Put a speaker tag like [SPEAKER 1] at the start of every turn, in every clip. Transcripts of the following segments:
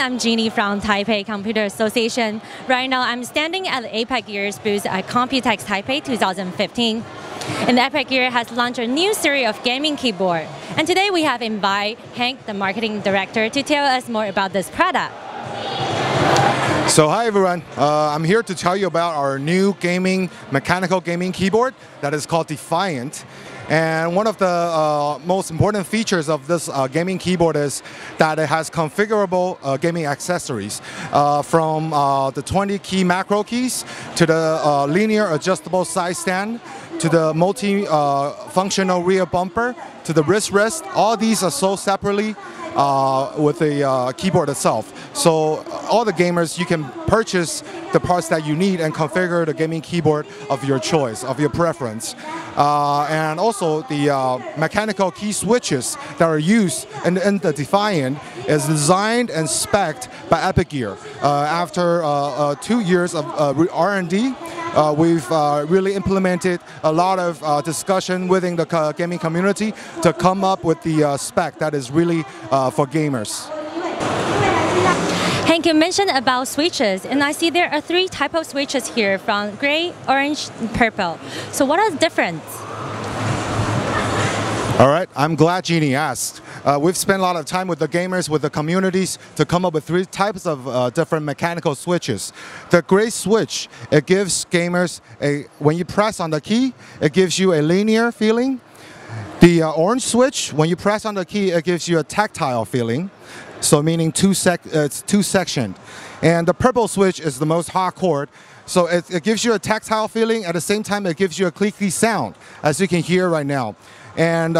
[SPEAKER 1] I'm Jeannie from Taipei Computer Association. Right now, I'm standing at the EPICGEAR's booth at COMPUTEX TAIPEI 2015. And the EPICGEAR has launched a new series of gaming keyboard. And today we have invited Hank, the marketing director, to tell us more about this product.
[SPEAKER 2] So hi everyone, I'm here to tell you about our new mechanical gaming keyboard that is called DEFIANT. And one of the most important features of this gaming keyboard is that it has configurable gaming accessories, from the 20 key macro keys to the linear adjustable side stand to the multi-functional rear bumper to the wrist rest. All these are sold separately with the keyboard itself. So all the gamers, you can purchase the parts that you need and configure the gaming keyboard of your choice, of your preference. And also the mechanical key switches that are used in the DEFIANT is designed and spec'd by EPICGEAR. After 2 years of R&D, we've really implemented a lot of discussion within the gaming community to come up with the spec that is really for gamers.
[SPEAKER 1] Hank, you mentioned about switches, and I see there are 3 types of switches here, from gray, orange, and purple. So what are the difference?
[SPEAKER 2] All right, I'm glad Jeannie asked. We've spent a lot of time with the gamers, with the communities, to come up with 3 types of different mechanical switches. The gray switch, it gives gamers when you press on the key, it gives you a linear feeling. The orange switch, when you press on the key, it gives you a tactile feeling. So meaning it's two-sectioned. And the purple switch is the most hardcore. So it gives you a tactile feeling. At the same time, it gives you a clicky sound, as you can hear right now. And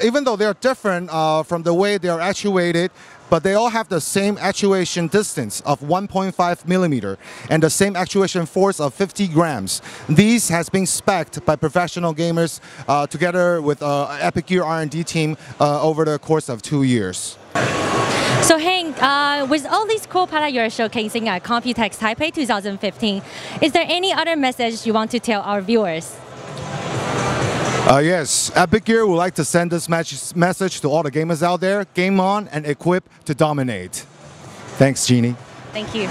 [SPEAKER 2] even though they're different from the way they are actuated, but they all have the same actuation distance of 1.5 millimeter and the same actuation force of 50 grams. These has been spec'd by professional gamers together with EPICGEAR R&D team over the course of 2 years.
[SPEAKER 1] So Hank, with all these cool products you're showcasing at COMPUTEX TAIPEI 2015, is there any other message you want to tell our viewers?
[SPEAKER 2] Yes, EPICGEAR would like to send this message to all the gamers out there. Game on and equip to dominate. Thanks, Jeannie.
[SPEAKER 1] Thank you.